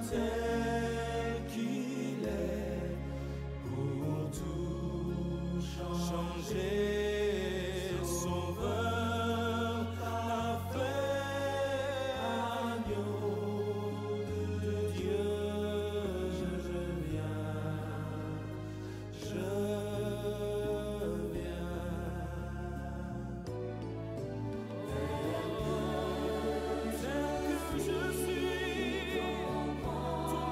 tel qu'il est pour tout changer. Sauveur, parfait agneau de Dieu, je viens. Tel que je suis, ton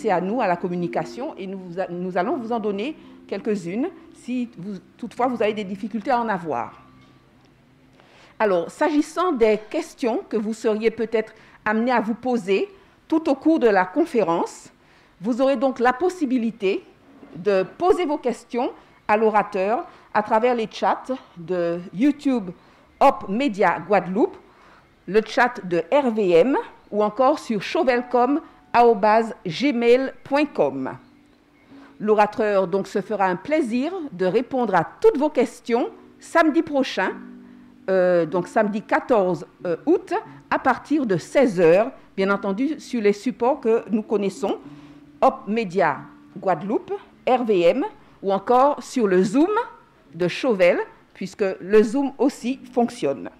C'est à nous, à la communication, et nous allons vous en donner quelques-unes si toutefois vous avez des difficultés à en avoir. Alors, s'agissant des questions que vous seriez peut-être amenés à vous poser tout au cours de la conférence, vous aurez donc la possibilité de poser vos questions à l'orateur à travers les chats de YouTube Hop Media Guadeloupe, le chat de RVM ou encore sur chauvelcom@gmail.com. L'orateur donc se fera un plaisir de répondre à toutes vos questions samedi prochain, donc samedi 14 août, à partir de 16h, bien entendu sur les supports que nous connaissons, Hop Media Guadeloupe, RVM, ou encore sur le Zoom de Chauvel, puisque le Zoom aussi fonctionne.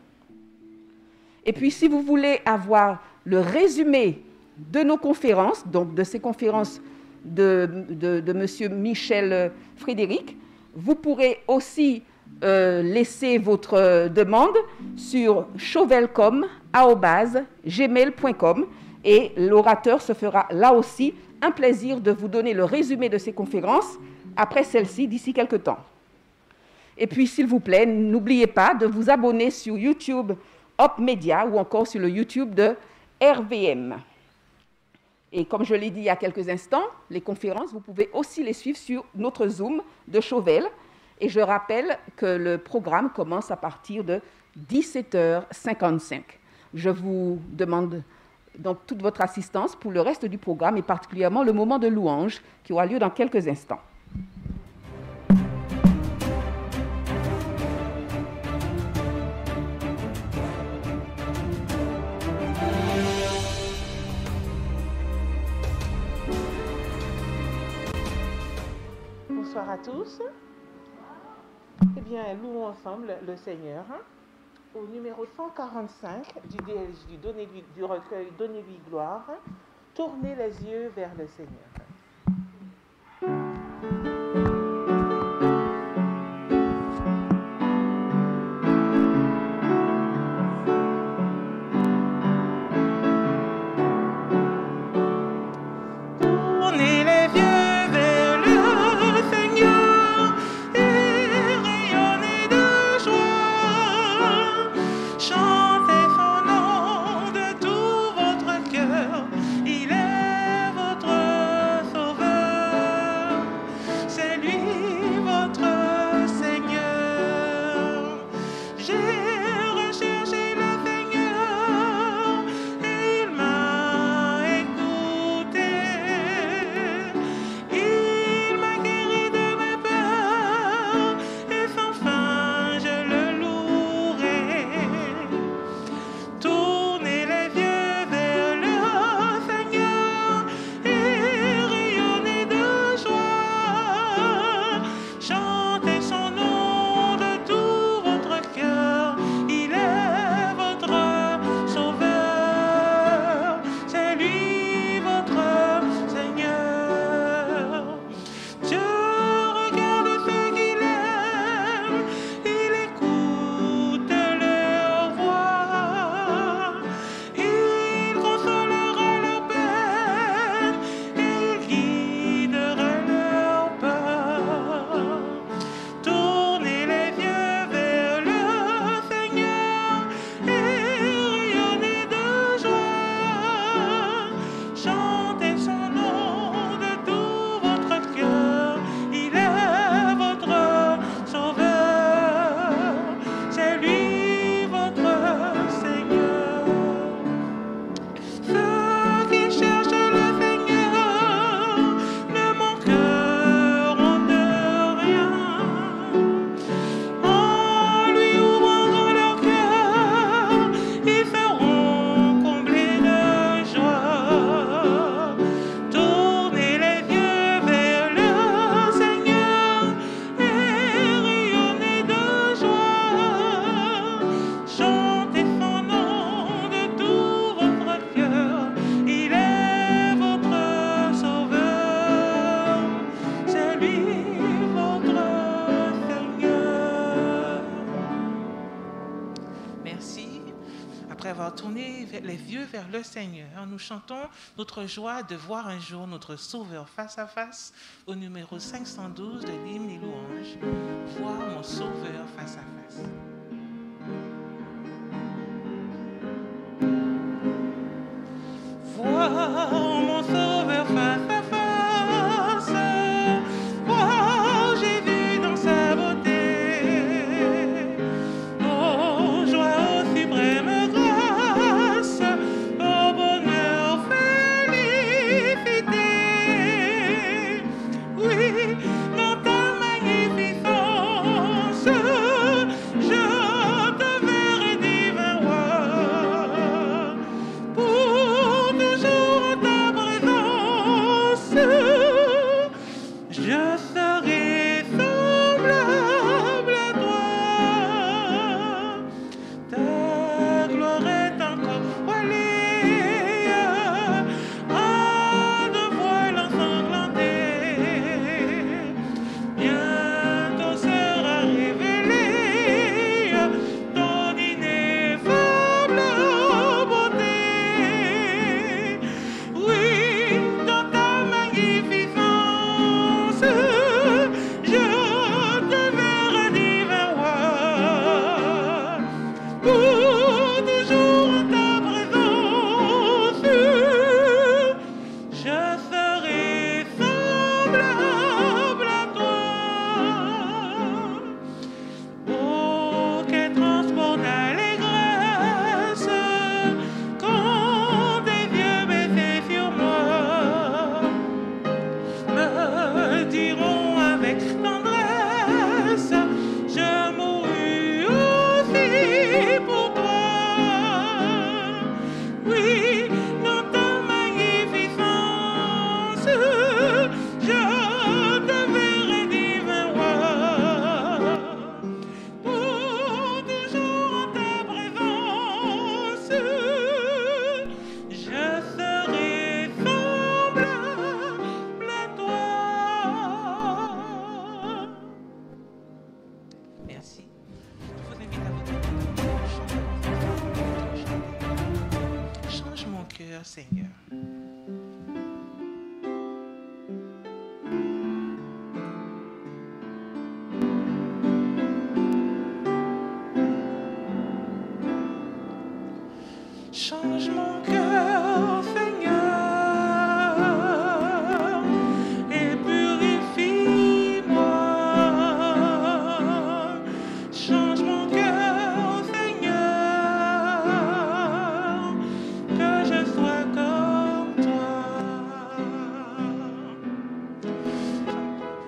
Et puis, si vous voulez avoir le résumé de nos conférences, donc de ces conférences de M. Michel Frédéric, vous pourrez aussi laisser votre demande sur chauvelcom@gmail.com et l'orateur se fera là aussi un plaisir de vous donner le résumé de ces conférences après celle-ci d'ici quelques temps. Et puis, s'il vous plaît, n'oubliez pas de vous abonner sur YouTube Hop Media ou encore sur le YouTube de RVM. Et comme je l'ai dit il y a quelques instants, les conférences, vous pouvez aussi les suivre sur notre Zoom de Chauvel. Et je rappelle que le programme commence à partir de 17h55. Je vous demande donc toute votre assistance pour le reste du programme et particulièrement le moment de louange qui aura lieu dans quelques instants. Bonsoir à tous. Eh bien, louons ensemble le Seigneur au numéro 145 du recueil Donnez-lui gloire. Tournez les yeux vers le Seigneur. Il est votre Après avoir tourné les yeux vers le Seigneur, nous chantons notre joie de voir un jour notre Sauveur face à face au numéro 512 de l'hymne et louanges. Voir mon Sauveur face à face. Voir mon Sauveur face à face, voir j'ai vu dans sa beauté, oh joie au suprême grâce, au bonheur félicité, oui, dans ta magnificence, je te verrai divin roi, pour toujours en ta présence, je serai semblable à toi. Ta gloire est encore voilée à de voiles ensanglantés. Bientôt sera révélée ton ineffable beauté. Oui, dans ta magnificence, je te verrai divin roi. Pour toujours en ta présence, je serai semblable à toi. Oh, quel transport d'allégresse quand tes yeux baissés sur moi me diront avec tendresse, je mourus aussi pour toi. Oui, dans ta magnificence, je te verrai divin roi. Pour toujours en ta présence, je serai semblable à toi. Merci. Je vous invite à votre change mon cœur, Seigneur. Change mon cœur, Seigneur, et purifie-moi. Change mon cœur, Seigneur, que je sois comme toi.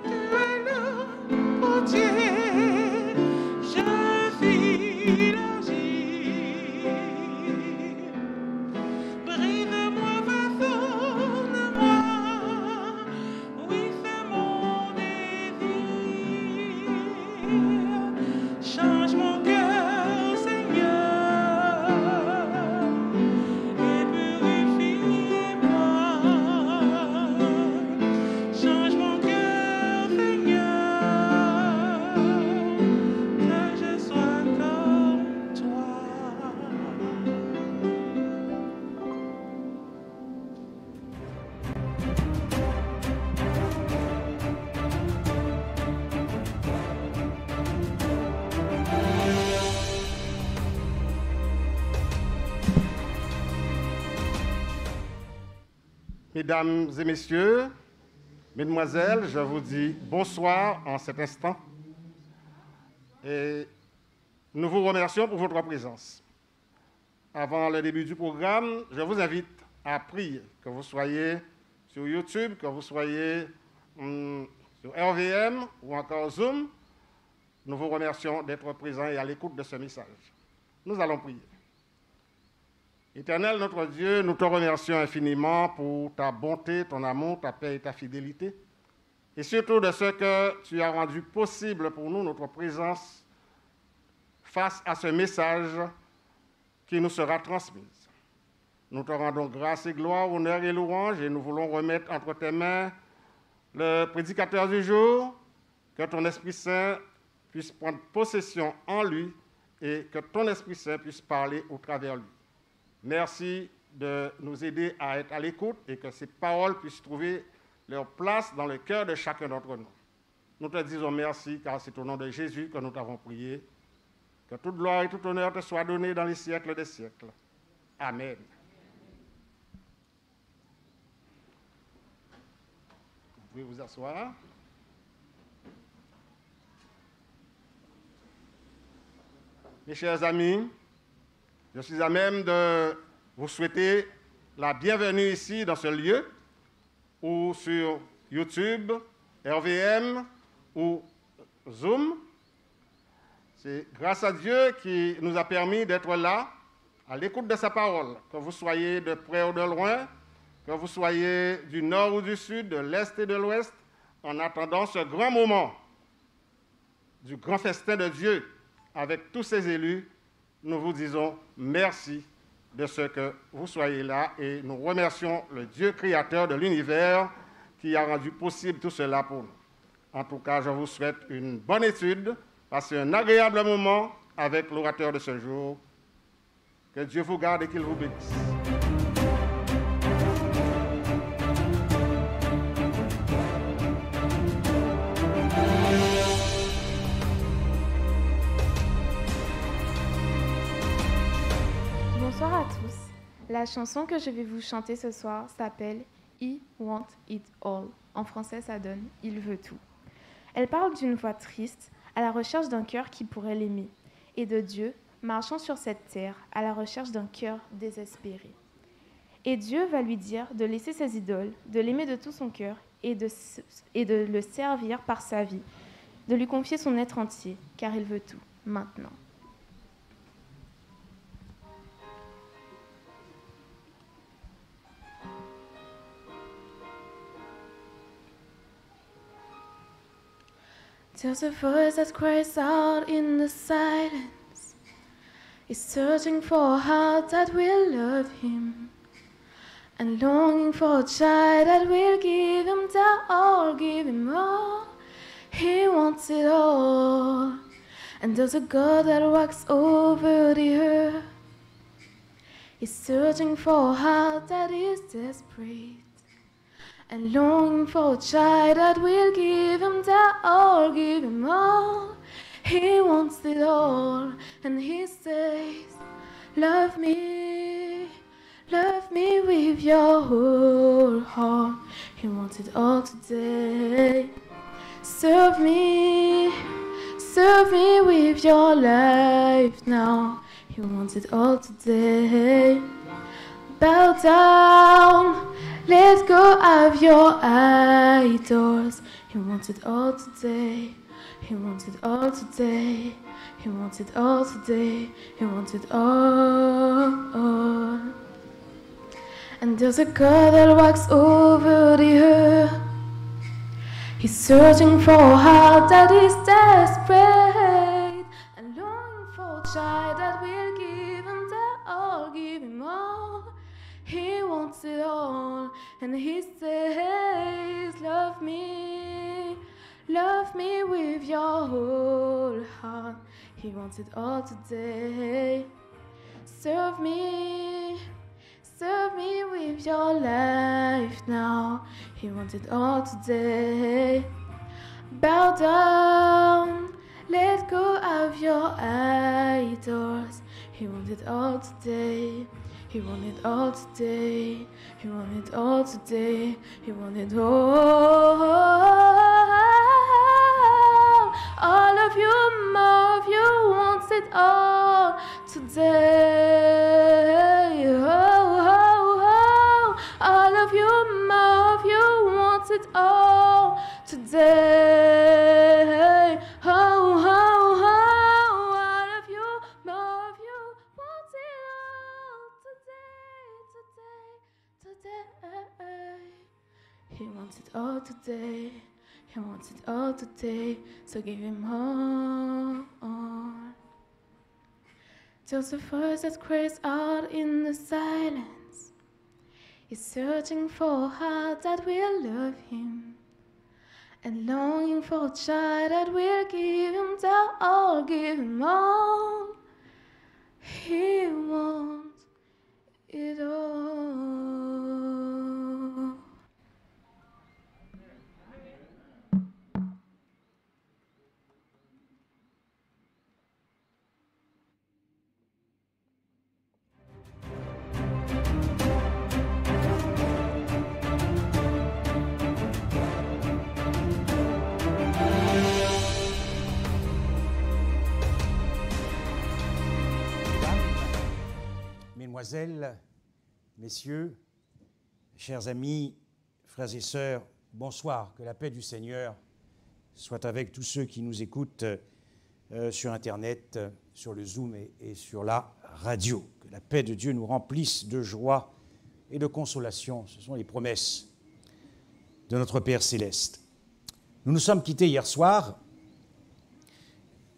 Tu es le potier, je suis l'argile. Brise-moi, façonne-moi, oui c'est mon désir. Change mon cœur, Seigneur, et purifie-moi. Change mon cœur, Seigneur, que je sois comme toi. Mesdames et messieurs, mesdemoiselles, je vous dis bonsoir en cet instant et nous vous remercions pour votre présence. Avant le début du programme, je vous invite à prier, que vous soyez sur YouTube, que vous soyez sur RVM ou encore Zoom. Nous vous remercions d'être présents et à l'écoute de ce message. Nous allons prier. Éternel, notre Dieu, nous te remercions infiniment pour ta bonté, ton amour, ta paix et ta fidélité, et surtout de ce que tu as rendu possible pour nous, notre présence, face à ce message qui nous sera transmis. Nous te rendons grâce et gloire, honneur et louange, et nous voulons remettre entre tes mains le prédicateur du jour, que ton Esprit Saint puisse prendre possession en lui et que ton Esprit Saint puisse parler au travers de lui. Merci de nous aider à être à l'écoute et que ces paroles puissent trouver leur place dans le cœur de chacun d'entre nous. Nous te disons merci car c'est au nom de Jésus que nous t'avons prié. Que toute gloire et tout honneur te soient donnés dans les siècles des siècles. Amen. Vous pouvez vous asseoir. Mes chers amis, je suis à même de vous souhaiter la bienvenue ici dans ce lieu ou sur YouTube, RVM ou Zoom. C'est grâce à Dieu qui nous a permis d'être là, à l'écoute de sa parole, que vous soyez de près ou de loin, que vous soyez du nord ou du sud, de l'est et de l'ouest, en attendant ce grand moment du grand festin de Dieu avec tous ses élus. Nous vous disons merci de ce que vous soyez là et nous remercions le Dieu créateur de l'univers qui a rendu possible tout cela pour nous. En tout cas, je vous souhaite une bonne étude. Passez un agréable moment avec l'orateur de ce jour. Que Dieu vous garde et qu'il vous bénisse. Bonsoir à tous. La chanson que je vais vous chanter ce soir s'appelle « He Want It All ». En français, ça donne « Il veut tout ». Elle parle d'une voix triste à la recherche d'un cœur qui pourrait l'aimer, et de Dieu marchant sur cette terre à la recherche d'un cœur désespéré. Et Dieu va lui dire de laisser ses idoles, de l'aimer de tout son cœur et de le servir par sa vie, de lui confier son être entier, car il veut tout, maintenant. There's a voice that cries out in the silence. He's searching for a heart that will love him, and longing for a child that will give him all, give him all. He wants it all. And there's a God that walks over the earth. He's searching for a heart that is desperate, and longing for a child that will give him all, give him all. He wants it all, and he says, love me with your whole heart. He wants it all today. Serve me with your life now. He wants it all today. Bow down, let go of your idols. He wants it all today. He wants it all today. He wants it all today. He wants it all. And there's a God that walks over the earth. He's searching for a heart that is desperate, and longing for a child that will give him all, give him all. He wants it all, and he says, love me with your whole heart. He wants it all today. Serve me with your life now. He wants it all today. Bow down, let go of your idols. He wants it all today. He wants it all today. He wants it all today. He wants it all. All of you, more of you wants it all today. Oh, oh, oh. All of you, more of you wants it all today. Oh, oh, oh. All of you, more of you wants it all today, today. He wants it all today. He wants it all today, so give him all. Just a voice that cries out in the silence. He's searching for a heart that will love him, and longing for a child that will give him all, give him all. He wants it all. Mesdemoiselles, Messieurs, chers amis, frères et sœurs, bonsoir. Que la paix du Seigneur soit avec tous ceux qui nous écoutent sur Internet, sur le Zoom et sur la radio. Que la paix de Dieu nous remplisse de joie et de consolation. Ce sont les promesses de notre Père Céleste. Nous nous sommes quittés hier soir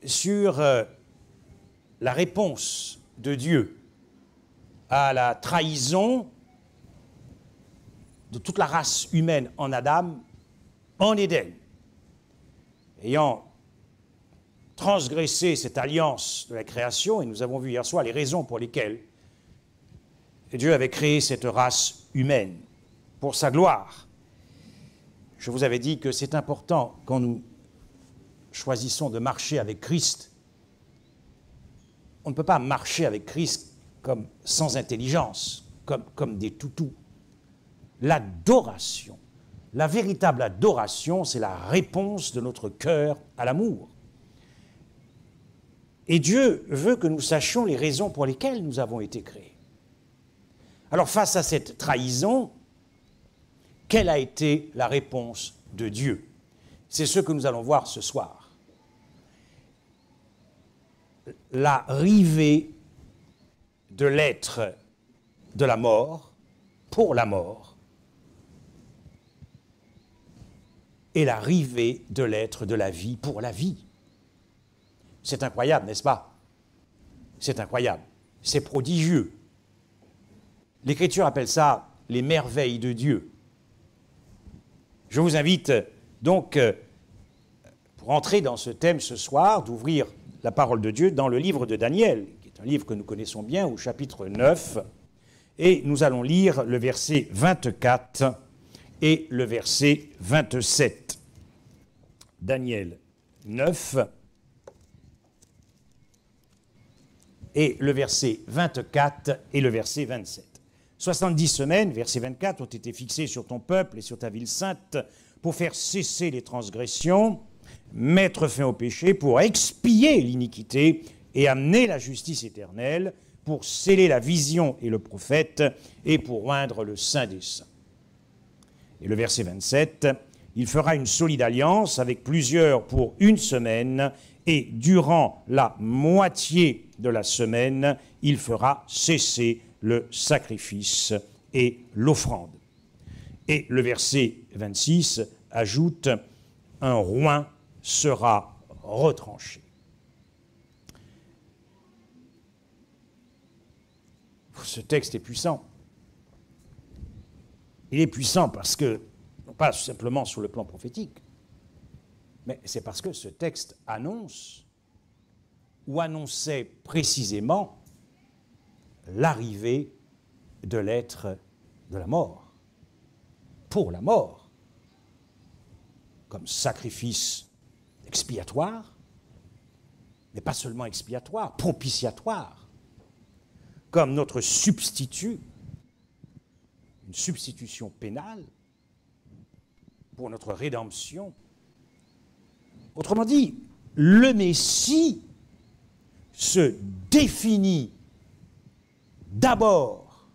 sur la réponse de Dieu à la trahison de toute la race humaine en Adam, en Éden. Ayant transgressé cette alliance de la création, et nous avons vu hier soir les raisons pour lesquelles Dieu avait créé cette race humaine, pour sa gloire. Je vous avais dit que c'est important, quand nous choisissons de marcher avec Christ, on ne peut pas marcher avec Christ comme sans intelligence, comme des toutous. L'adoration, la véritable adoration, c'est la réponse de notre cœur à l'amour. Et Dieu veut que nous sachions les raisons pour lesquelles nous avons été créés. Alors face à cette trahison, quelle a été la réponse de Dieu? C'est ce que nous allons voir ce soir. La rivée de l'être de la mort pour la mort et la rivée de l'être de la vie pour la vie. C'est incroyable, n'est-ce pas? C'est incroyable, c'est prodigieux. L'Écriture appelle ça les merveilles de Dieu. Je vous invite donc, pour entrer dans ce thème ce soir, d'ouvrir la parole de Dieu dans le livre de Daniel, un livre que nous connaissons bien, au chapitre 9, et nous allons lire le verset 24 et le verset 27. Daniel 9 et le verset 24 et le verset 27. 70 semaines, verset 24, ont été fixées sur ton peuple et sur ta ville sainte pour faire cesser les transgressions, mettre fin au péché, pour expier l'iniquité et amener la justice éternelle, pour sceller la vision et le prophète, et pour oindre le Saint des Saints. Et le verset 27, il fera une solide alliance avec plusieurs pour une semaine, et durant la moitié de la semaine, il fera cesser le sacrifice et l'offrande. Et le verset 26 ajoute, un roin sera retranché. Ce texte est puissant. Il est puissant parce que, non pas simplement sur le plan prophétique, mais c'est parce que ce texte annonce ou annonçait précisément l'arrivée de l'être de la mort, pour la mort, comme sacrifice expiatoire, mais pas seulement expiatoire, propitiatoire, comme notre substitut, une substitution pénale pour notre rédemption. Autrement dit, le Messie se définit d'abord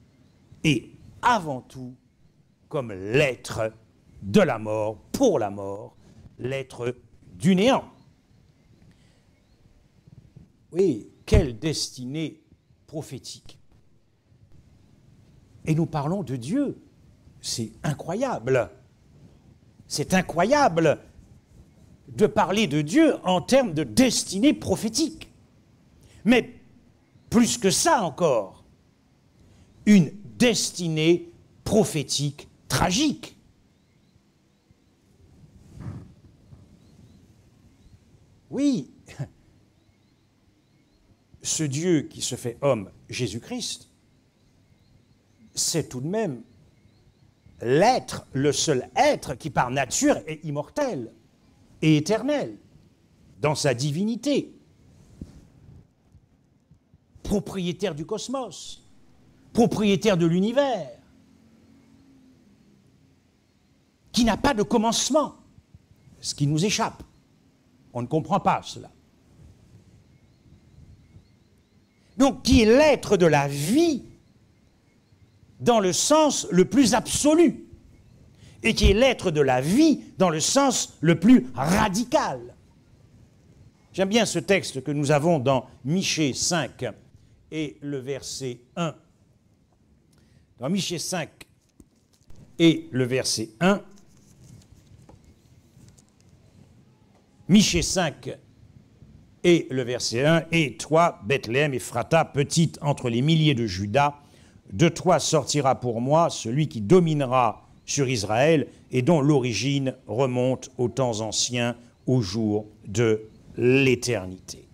et avant tout comme l'être de la mort, pour la mort, l'être du néant. Oui, quelle destinée prophétique. Et nous parlons de Dieu. C'est incroyable. C'est incroyable de parler de Dieu en termes de destinée prophétique. Mais plus que ça encore, une destinée prophétique tragique. Oui, ce Dieu qui se fait homme, Jésus-Christ, c'est tout de même l'être, le seul être qui par nature est immortel et éternel dans sa divinité, propriétaire du cosmos, propriétaire de l'univers, qui n'a pas de commencement, ce qui nous échappe. On ne comprend pas cela. Donc, qui est l'être de la vie dans le sens le plus absolu, et qui est l'être de la vie dans le sens le plus radical. J'aime bien ce texte que nous avons dans Michée 5 et le verset 1. Dans Michée 5 et le verset 1, Michée 5 et le verset 1, « Et toi, Bethléem, Ephrata, petite entre les milliers de Juda, de toi sortira pour moi celui qui dominera sur Israël et dont l'origine remonte aux temps anciens, au jour de l'éternité. »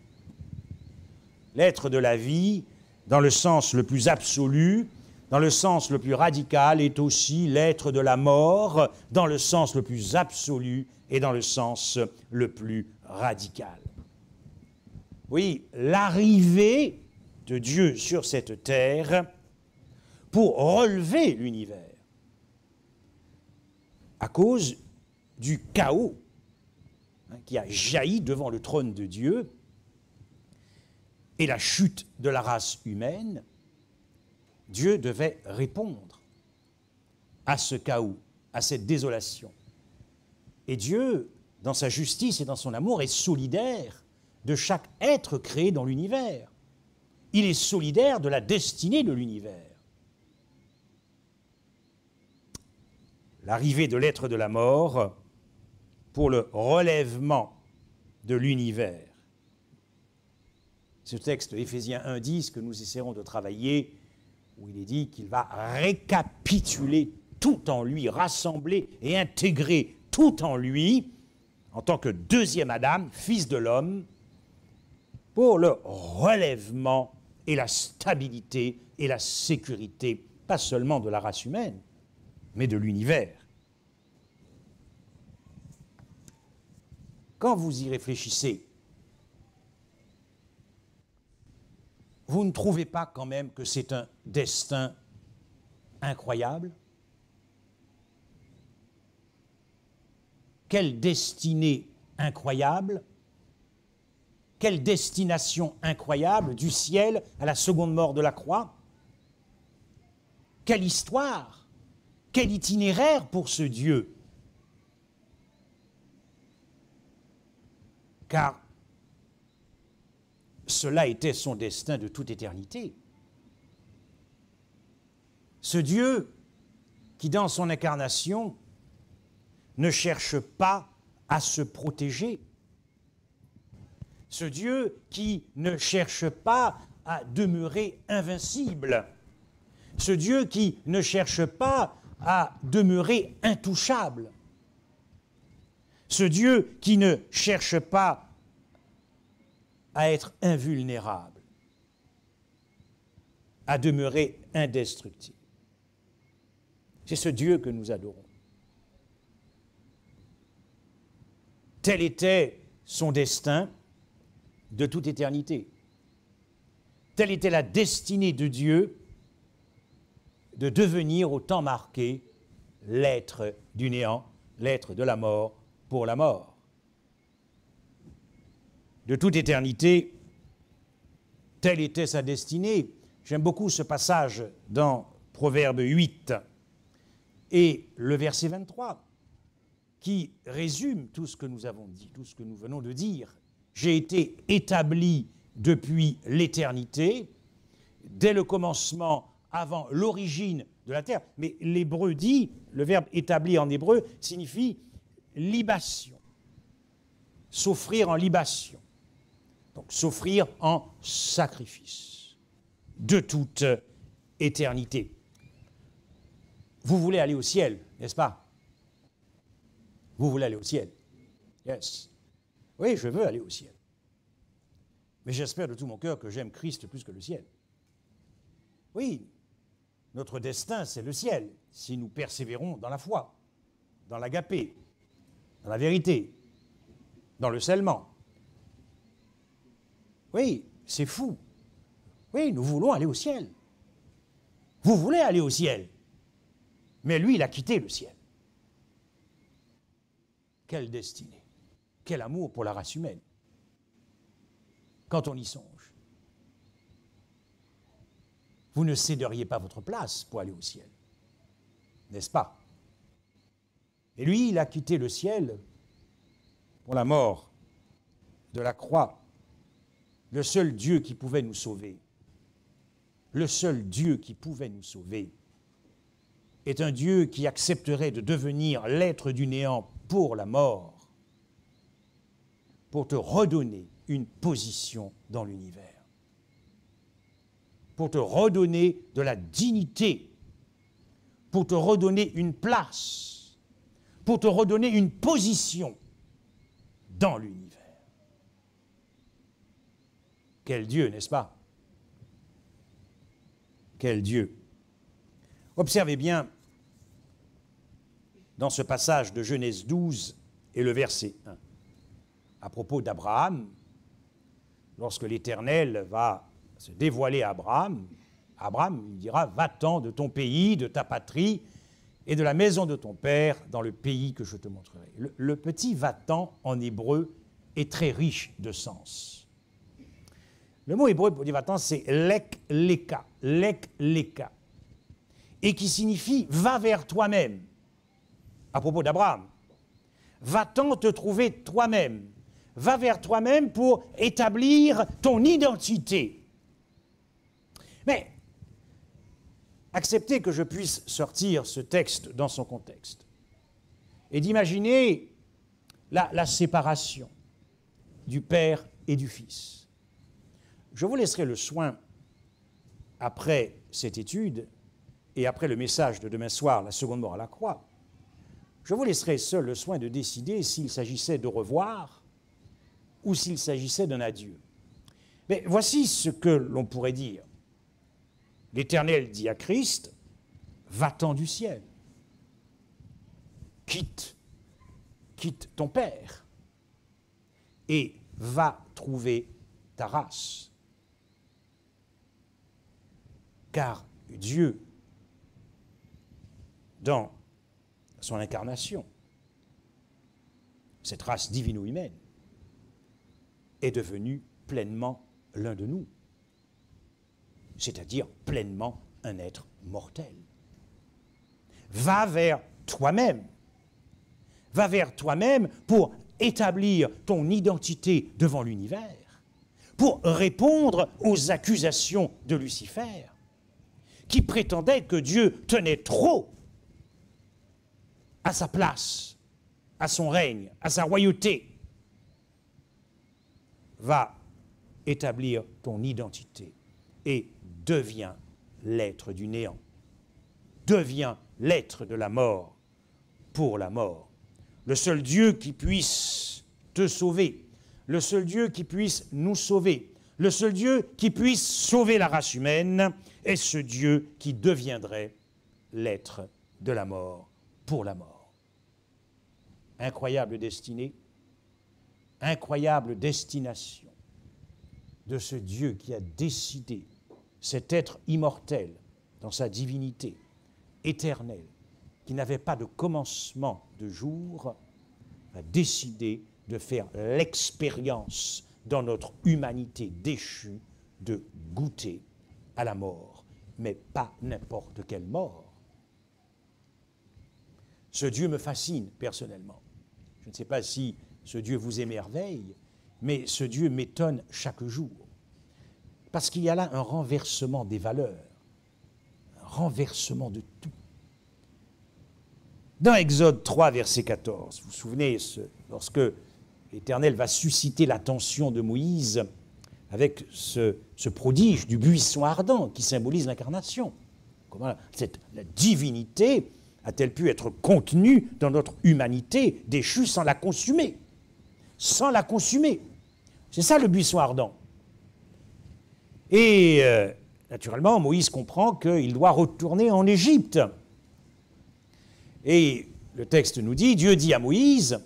L'être de la vie, dans le sens le plus absolu, dans le sens le plus radical, est aussi l'être de la mort, dans le sens le plus absolu et dans le sens le plus radical. Oui, l'arrivée de Dieu sur cette terre pour relever l'univers à cause du chaos qui a jailli devant le trône de Dieu et la chute de la race humaine, Dieu devait répondre à ce chaos, à cette désolation. Et Dieu, dans sa justice et dans son amour, est solidaire de chaque être créé dans l'univers. Il est solidaire de la destinée de l'univers. L'arrivée de l'être de la mort pour le relèvement de l'univers. Ce texte, Éphésiens 1,10, que nous essaierons de travailler, où il est dit qu'il va récapituler tout en lui, rassembler et intégrer tout en lui, en tant que deuxième Adam, fils de l'homme, pour le relèvement et la stabilité et la sécurité, pas seulement de la race humaine, mais de l'univers. Quand vous y réfléchissez, vous ne trouvez pas quand même que c'est un destin incroyable? Quelle destinée incroyable, quelle destination incroyable du ciel à la seconde mort de la croix. Quelle histoire, quel itinéraire pour ce Dieu. Car cela était son destin de toute éternité. Ce Dieu qui, dans son incarnation, ne cherche pas à se protéger. Ce Dieu qui ne cherche pas à demeurer invincible. Ce Dieu qui ne cherche pas à demeurer intouchable. Ce Dieu qui ne cherche pas à être invulnérable, à demeurer indestructible. C'est ce Dieu que nous adorons. Tel était son destin de toute éternité. Telle était la destinée de Dieu de devenir au temps marqué l'être du néant, l'être de la mort pour la mort. De toute éternité, telle était sa destinée. J'aime beaucoup ce passage dans Proverbe 8 et le verset 23 qui résume tout ce que nous avons dit, tout ce que nous venons de dire. J'ai été établi depuis l'éternité, dès le commencement, avant l'origine de la terre. Mais l'hébreu dit, le verbe établi en hébreu signifie libation, s'offrir en libation. Donc s'offrir en sacrifice, de toute éternité. Vous voulez aller au ciel, n'est-ce pas? Vous voulez aller au ciel? Yes. Oui, je veux aller au ciel. Mais j'espère de tout mon cœur que j'aime Christ plus que le ciel. Oui, notre destin, c'est le ciel, si nous persévérons dans la foi, dans l'agapé, dans la vérité, dans le scellement. Oui, c'est fou. Oui, nous voulons aller au ciel. Vous voulez aller au ciel. Mais lui, il a quitté le ciel. Quelle destinée, quel amour pour la race humaine. Quand on y songe, vous ne céderiez pas votre place pour aller au ciel, n'est-ce pas? Et lui, il a quitté le ciel pour la mort de la croix. Le seul Dieu qui pouvait nous sauver, le seul Dieu qui pouvait nous sauver, est un Dieu qui accepterait de devenir l'être du néant pour la mort, pour te redonner une position dans l'univers, pour te redonner de la dignité, pour te redonner une place, pour te redonner une position dans l'univers. Quel Dieu, n'est-ce pas? Quel Dieu! Observez bien, dans ce passage de Genèse 12 et le verset 1, à propos d'Abraham, lorsque l'Éternel va se dévoiler à Abraham, Abraham lui dira, va-t'en de ton pays, de ta patrie et de la maison de ton père dans le pays que je te montrerai. Le petit va-t'en en hébreu est très riche de sens. Le mot hébreu pour dire va-t'en, c'est lek-leka, et qui signifie va vers toi-même. À propos d'Abraham, va-t'en te trouver toi-même. Va vers toi-même pour établir ton identité. Mais acceptez que je puisse sortir ce texte dans son contexte et d'imaginer la séparation du Père et du Fils. Je vous laisserai le soin, après cette étude et après le message de demain soir, la seconde mort à la croix, je vous laisserai seul le soin de décider s'il s'agissait de revoir ou s'il s'agissait d'un adieu. Mais voici ce que l'on pourrait dire. L'Éternel dit à Christ, va-t'en du ciel, quitte ton Père et va trouver ta race. Car Dieu, dans son incarnation, cette race divino-humaine, est devenu pleinement l'un de nous, c'est-à-dire pleinement un être mortel. Va vers toi-même pour établir ton identité devant l'univers, pour répondre aux accusations de Lucifer, qui prétendait que Dieu tenait trop à sa place, à son règne, à sa royauté. Va établir ton identité et deviens l'être du néant. Deviens l'être de la mort pour la mort. Le seul Dieu qui puisse te sauver, le seul Dieu qui puisse nous sauver, le seul Dieu qui puisse sauver la race humaine est ce Dieu qui deviendrait l'être de la mort pour la mort. Incroyable destinée, incroyable destination de ce Dieu qui a décidé, cet être immortel dans sa divinité éternelle, qui n'avait pas de commencement de jour, a décidé de faire l'expérience dans notre humanité déchue de goûter à la mort, mais pas n'importe quelle mort. Ce Dieu me fascine personnellement. Je ne sais pas si ce Dieu vous émerveille, mais ce Dieu m'étonne chaque jour. Parce qu'il y a là un renversement des valeurs, un renversement de tout. Dans Exode 3, verset 14, vous vous souvenez, lorsque l'Éternel va susciter l'attention de Moïse avec ce prodige du buisson ardent qui symbolise l'incarnation. Comment la divinité a-t-elle pu être contenue dans notre humanité déchue sans la consumer? Sans la consumer. C'est ça le buisson ardent. Et naturellement, Moïse comprend qu'il doit retourner en Égypte. Et le texte nous dit, Dieu dit à Moïse,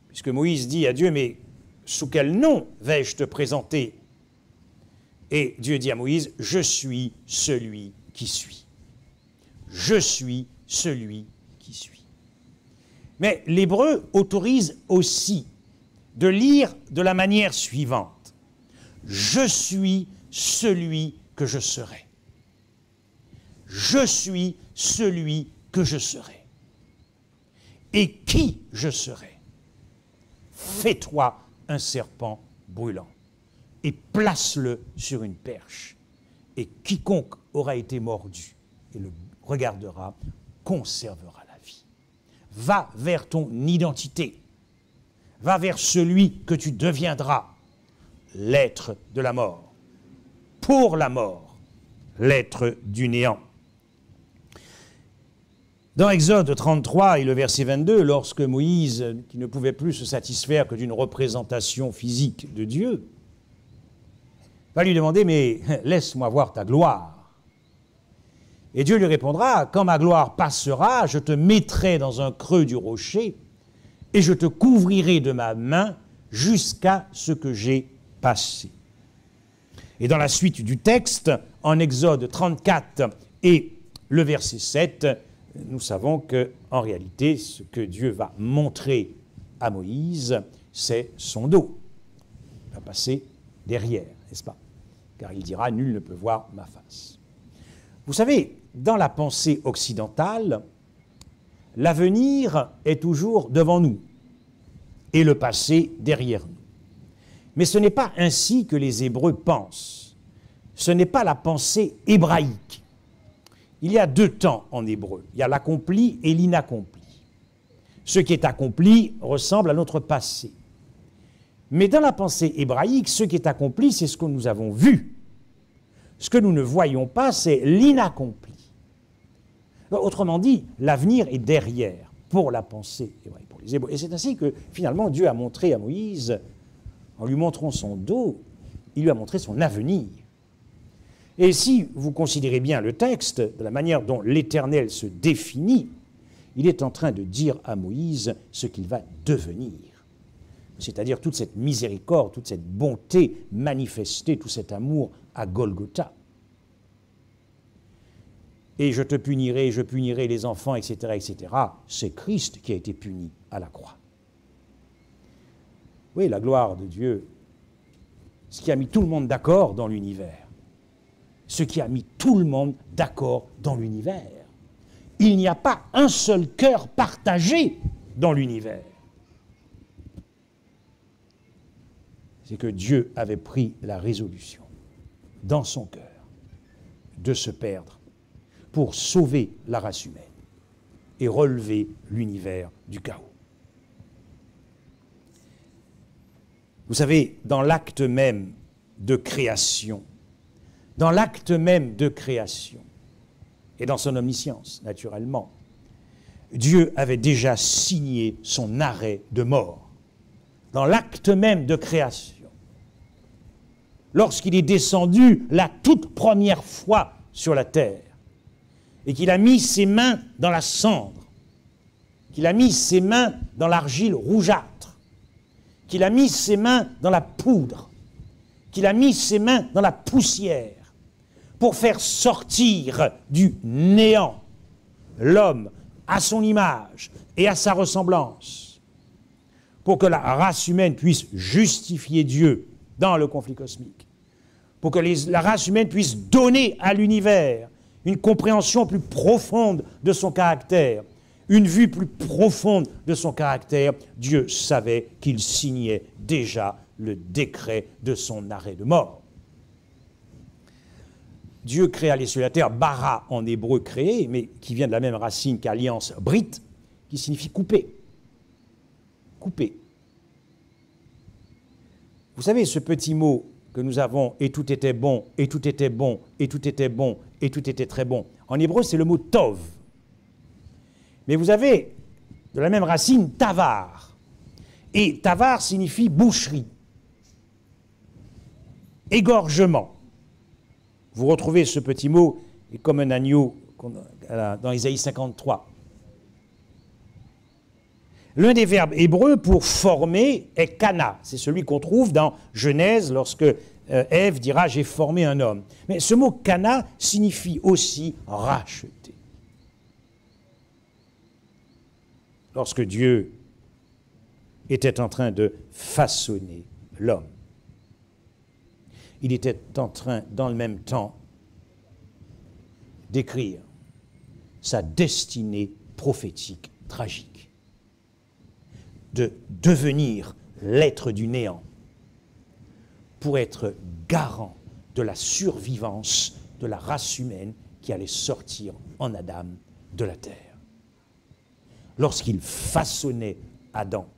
puisque Moïse dit à Dieu, mais sous quel nom vais-je te présenter? Et Dieu dit à Moïse, je suis celui qui suis. Je suis celui qui suis. Mais l'hébreu autorise aussi de lire de la manière suivante. Je suis celui que je serai. Je suis celui que je serai. Et qui je serai? Fais-toi un serpent brûlant et place-le sur une perche. Et quiconque aura été mordu et le regardera conservera la vie. Va vers ton identité. Va vers celui que tu deviendras, l'être de la mort. Pour la mort, l'être du néant. Dans Exode 33 et le verset 22, lorsque Moïse, qui ne pouvait plus se satisfaire que d'une représentation physique de Dieu, va lui demander, mais laisse-moi voir ta gloire. Et Dieu lui répondra, quand ma gloire passera, je te mettrai dans un creux du rocher et je te couvrirai de ma main jusqu'à ce que j'ai passé. Et dans la suite du texte, en Exode 34 et le verset 7, nous savons qu'en réalité, ce que Dieu va montrer à Moïse, c'est son dos. Il va passer derrière, n'est-ce pas? Car il dira, nul ne peut voir ma face. Vous savez, dans la pensée occidentale, l'avenir est toujours devant nous et le passé derrière nous. Mais ce n'est pas ainsi que les Hébreux pensent. Ce n'est pas la pensée hébraïque. Il y a deux temps en hébreu. Il y a l'accompli et l'inaccompli. Ce qui est accompli ressemble à notre passé. Mais dans la pensée hébraïque, ce qui est accompli, c'est ce que nous avons vu. Ce que nous ne voyons pas, c'est l'inaccompli. Autrement dit, l'avenir est derrière pour la pensée hébraïque, pour les Hébreux. Et c'est ainsi que finalement Dieu a montré à Moïse, en lui montrant son dos, il lui a montré son avenir. Et si vous considérez bien le texte, de la manière dont l'Éternel se définit, il est en train de dire à Moïse ce qu'il va devenir. C'est-à-dire toute cette miséricorde, toute cette bonté manifestée, tout cet amour à Golgotha. Et je te punirai, je punirai les enfants, etc., etc. C'est Christ qui a été puni à la croix. Oui, la gloire de Dieu, ce qui a mis tout le monde d'accord dans l'univers. Ce qui a mis tout le monde d'accord dans l'univers. Il n'y a pas un seul cœur partagé dans l'univers. C'est que Dieu avait pris la résolution dans son cœur de se perdre pour sauver la race humaine et relever l'univers du chaos. Vous savez, dans l'acte même de création, et dans son omniscience, naturellement, Dieu avait déjà signé son arrêt de mort. Dans l'acte même de création, lorsqu'il est descendu la toute première fois sur la terre, et qu'il a mis ses mains dans la cendre, qu'il a mis ses mains dans l'argile rougeâtre, qu'il a mis ses mains dans la poudre, qu'il a mis ses mains dans la poussière, pour faire sortir du néant l'homme à son image et à sa ressemblance, pour que la race humaine puisse justifier Dieu dans le conflit cosmique, pour que la race humaine puisse donner à l'univers une compréhension plus profonde de son caractère, une vue plus profonde de son caractère, Dieu savait qu'il signait déjà le décret de son arrêt de mort. Dieu créa les cieux et la terre, bara en hébreu créé, mais qui vient de la même racine qu'alliance, brit, qui signifie couper. Couper. Vous savez, ce petit mot que nous avons, et tout était bon, et tout était bon, et tout était bon, et tout était très bon. En hébreu, c'est le mot tov. Mais vous avez de la même racine tavar. Et tavar signifie boucherie, égorgement. vous retrouvez ce petit mot comme un agneau dans Isaïe 53. L'un des verbes hébreux pour former est kana. C'est celui qu'on trouve dans Genèse lorsque Ève dira « j'ai formé un homme ». Mais ce mot kana signifie aussi racheter. Lorsque Dieu était en train de façonner l'homme, il était en train, dans le même temps, d'écrire sa destinée prophétique tragique, de devenir l'être du néant pour être garant de la survivance de la race humaine qui allait sortir en Adam de la terre. Lorsqu'il façonnait Adam,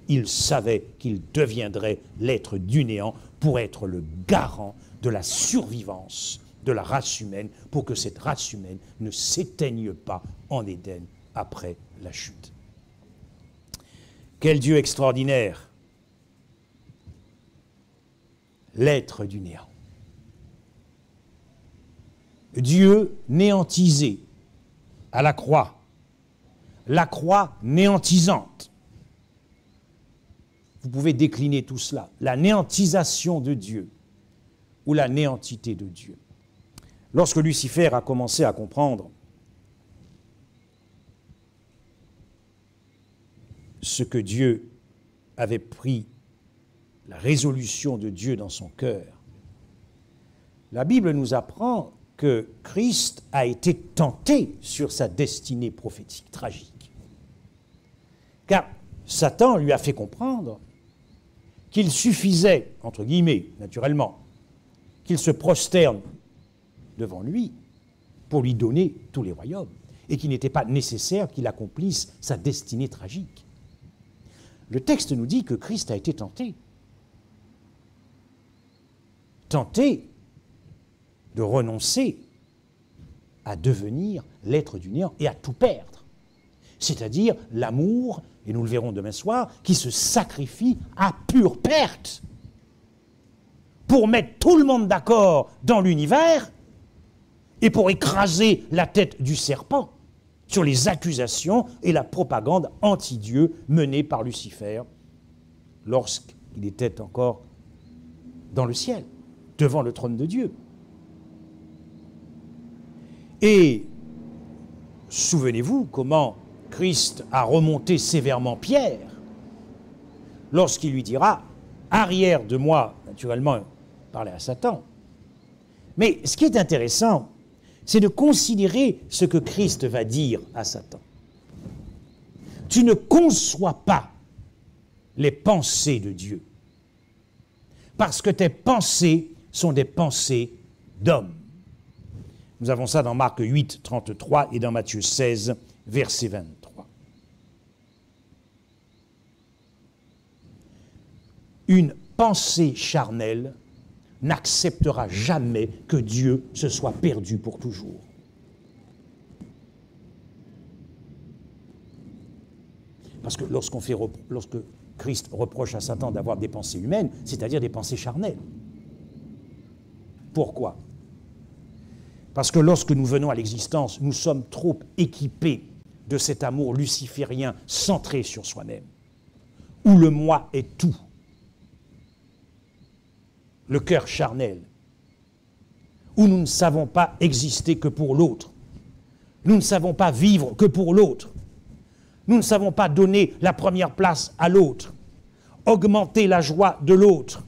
il savait qu'il deviendrait l'être du néant pour être le garant de la survivance de la race humaine, pour que cette race humaine ne s'éteigne pas en Éden après la chute. Quel Dieu extraordinaire! L'être du néant. Dieu néantisé à la croix néantisante. Vous pouvez décliner tout cela, la néantisation de Dieu ou la néantité de Dieu. Lorsque Lucifer a commencé à comprendre ce que Dieu avait pris, la résolution de Dieu dans son cœur, la Bible nous apprend que Christ a été tenté sur sa destinée prophétique tragique. Car Satan lui a fait comprendre qu'il suffisait, entre guillemets, naturellement, qu'il se prosterne devant lui pour lui donner tous les royaumes et qu'il n'était pas nécessaire qu'il accomplisse sa destinée tragique. Le texte nous dit que Christ a été tenté. Tenté de renoncer à devenir l'être du néant et à tout perdre. C'est-à-dire l'amour, et nous le verrons demain soir, qui se sacrifie à pure perte pour mettre tout le monde d'accord dans l'univers et pour écraser la tête du serpent sur les accusations et la propagande anti-Dieu menée par Lucifer lorsqu'il était encore dans le ciel, devant le trône de Dieu. Et souvenez-vous comment Christ a remonté sévèrement Pierre lorsqu'il lui dira « Arrière de moi », naturellement, parler à Satan. Mais ce qui est intéressant, c'est de considérer ce que Christ va dire à Satan. Tu ne conçois pas les pensées de Dieu, parce que tes pensées sont des pensées d'homme. Nous avons ça dans Marc 8, 33 et dans Matthieu 16, verset 23. Une pensée charnelle n'acceptera jamais que Dieu se soit perdu pour toujours. Parce que lorsque Christ reproche à Satan d'avoir des pensées humaines, c'est-à-dire des pensées charnelles. Pourquoi ? Parce que lorsque nous venons à l'existence, nous sommes trop équipés de cet amour luciférien centré sur soi-même, où le moi est tout. Le cœur charnel, où nous ne savons pas exister que pour l'autre. Nous ne savons pas vivre que pour l'autre. Nous ne savons pas donner la première place à l'autre, augmenter la joie de l'autre,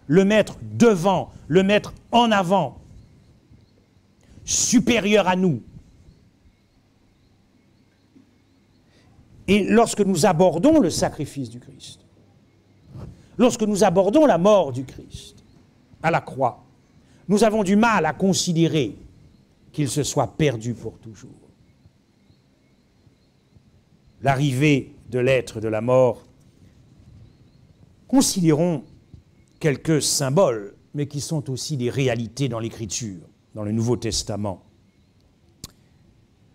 le mettre devant, le mettre en avant, supérieur à nous. Et lorsque nous abordons le sacrifice du Christ, lorsque nous abordons la mort du Christ à la croix, nous avons du mal à considérer qu'il se soit perdu pour toujours. L'arrivée de l'être de la mort, considérons quelques symboles, mais qui sont aussi des réalités dans l'Écriture, dans le Nouveau Testament.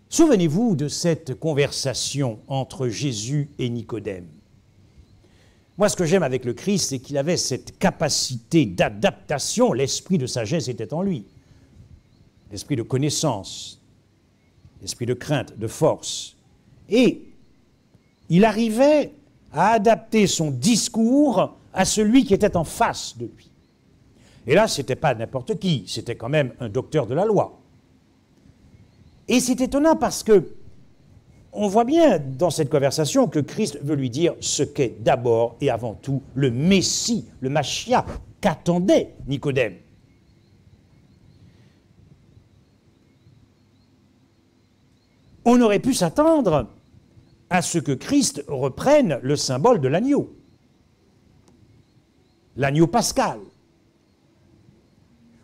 Souvenez-vous de cette conversation entre Jésus et Nicodème. Moi, ce que j'aime avec le Christ, c'est qu'il avait cette capacité d'adaptation. L'esprit de sagesse était en lui. L'esprit de connaissance, l'esprit de crainte, de force. Et il arrivait à adapter son discours à celui qui était en face de lui. Et là, ce n'était pas n'importe qui, c'était quand même un docteur de la loi. Et c'est étonnant parce que on voit bien dans cette conversation que Christ veut lui dire ce qu'est d'abord et avant tout le Messie, le Machia, qu'attendait Nicodème. On aurait pu s'attendre à ce que Christ reprenne le symbole de l'agneau pascal,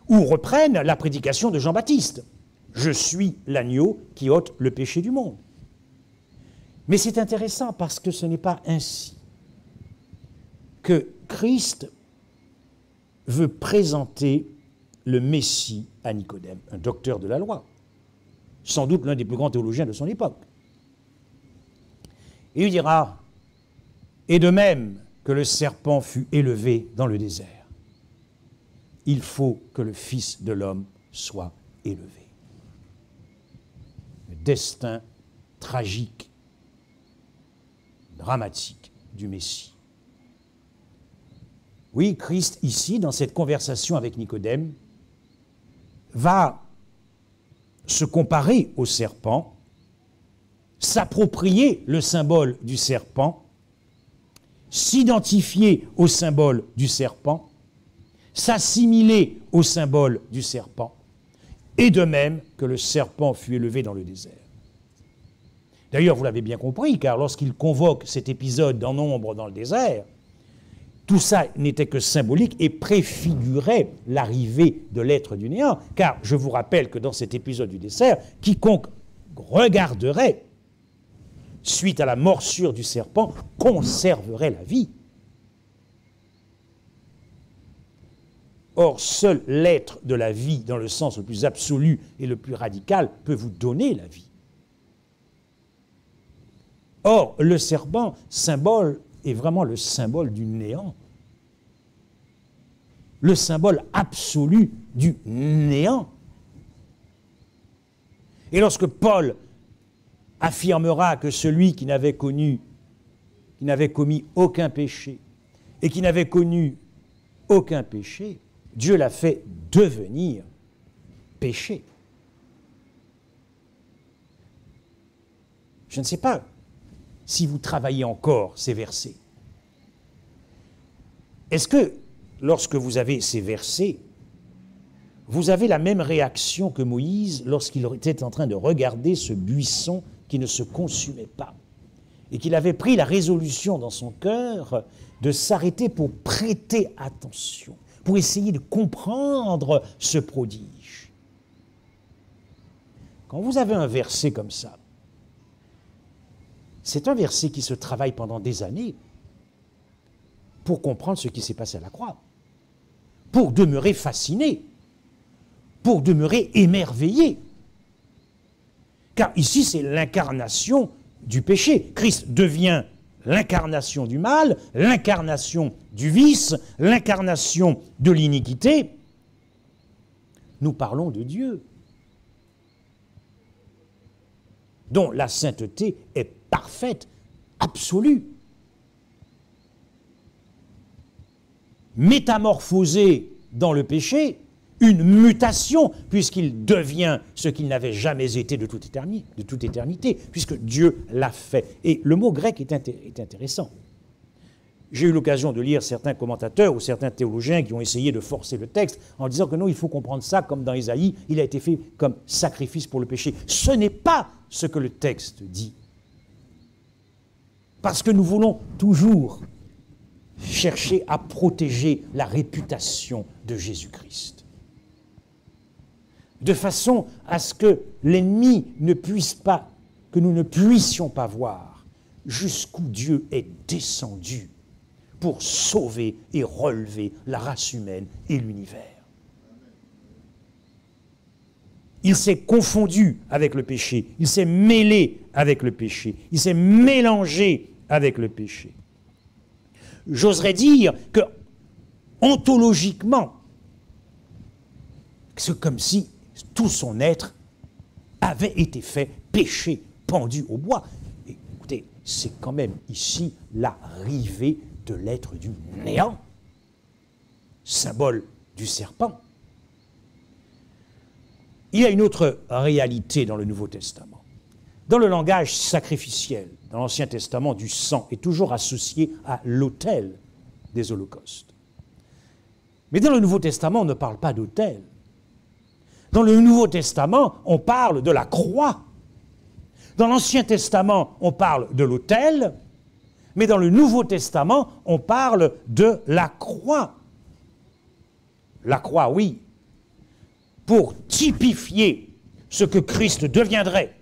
ou reprenne la prédication de Jean-Baptiste. Je suis l'agneau qui ôte le péché du monde. Mais c'est intéressant parce que ce n'est pas ainsi que Christ veut présenter le Messie à Nicodème, un docteur de la loi, sans doute l'un des plus grands théologiens de son époque. Et il dira, et de même que le serpent fut élevé dans le désert, il faut que le Fils de l'homme soit élevé. Le destin tragique, dramatique du Messie. Oui, Christ, ici, dans cette conversation avec Nicodème, va se comparer au serpent, s'approprier le symbole du serpent, s'identifier au symbole du serpent, s'assimiler au symbole du serpent, et de même que le serpent fut élevé dans le désert. D'ailleurs, vous l'avez bien compris, car lorsqu'il convoque cet épisode en nombre dans le désert, tout ça n'était que symbolique et préfigurait l'arrivée de l'être du néant, car je vous rappelle que dans cet épisode du désert, quiconque regarderait, suite à la morsure du serpent, conserverait la vie. Or, seul l'être de la vie, dans le sens le plus absolu et le plus radical, peut vous donner la vie. Or, le serpent, symbole, est vraiment le symbole du néant. Le symbole absolu du néant. Et lorsque Paul affirmera que celui qui n'avait commis aucun péché et qui n'avait connu aucun péché, Dieu l'a fait devenir péché. Je ne sais pas si vous travaillez encore ces versets. Est-ce que, lorsque vous avez ces versets, vous avez la même réaction que Moïse lorsqu'il était en train de regarder ce buisson qui ne se consumait pas et qu'il avait pris la résolution dans son cœur de s'arrêter pour prêter attention, pour essayer de comprendre ce prodige? Quand vous avez un verset comme ça, c'est un verset qui se travaille pendant des années pour comprendre ce qui s'est passé à la croix, pour demeurer fasciné, pour demeurer émerveillé. Car ici, c'est l'incarnation du péché. Christ devient l'incarnation du mal, l'incarnation du vice, l'incarnation de l'iniquité. Nous parlons de Dieu, dont la sainteté est parfaite, absolue. Métamorphosé dans le péché, une mutation, puisqu'il devient ce qu'il n'avait jamais été de toute éternité, puisque Dieu l'a fait. Et le mot grec est intéressant. J'ai eu l'occasion de lire certains commentateurs ou certains théologiens qui ont essayé de forcer le texte en disant que non, il faut comprendre ça comme dans Ésaïe, il a été fait comme sacrifice pour le péché. Ce n'est pas ce que le texte dit. Parce que nous voulons toujours chercher à protéger la réputation de Jésus-Christ, de façon à ce que l'ennemi ne puisse pas, que nous ne puissions pas voir jusqu'où Dieu est descendu pour sauver et relever la race humaine et l'univers. Il s'est confondu avec le péché, il s'est mêlé avec le péché, il s'est mélangé avec le péché. j'oserais dire que, ontologiquement, c'est comme si tout son être avait été fait péché, pendu au bois. Et, écoutez, c'est quand même ici l'arrivée de l'être du néant, symbole du serpent. Il y a une autre réalité dans le Nouveau Testament. Dans le langage sacrificiel, dans l'Ancien Testament, du sang est toujours associé à l'autel des holocaustes. Mais dans le Nouveau Testament, on ne parle pas d'autel. Dans le Nouveau Testament, on parle de la croix. Dans l'Ancien Testament, on parle de l'autel, mais dans le Nouveau Testament, on parle de la croix. La croix, oui, pour typifier ce que Christ deviendrait.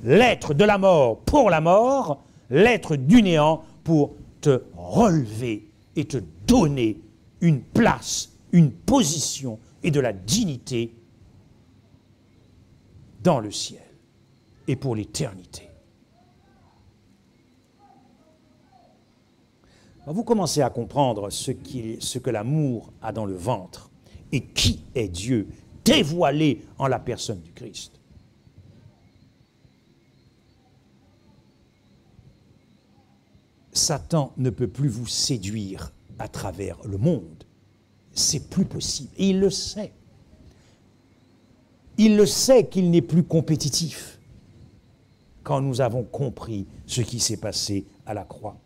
L'être de la mort pour la mort, l'être du néant pour te relever et te donner une place, une position et de la dignité dans le ciel et pour l'éternité. Vous commencez à comprendre ce que l'amour a dans le ventre et qui est Dieu dévoilé en la personne du Christ. Satan ne peut plus vous séduire à travers le monde. C'est plus possible. Et il le sait. Il le sait qu'il n'est plus compétitif quand nous avons compris ce qui s'est passé à la croix.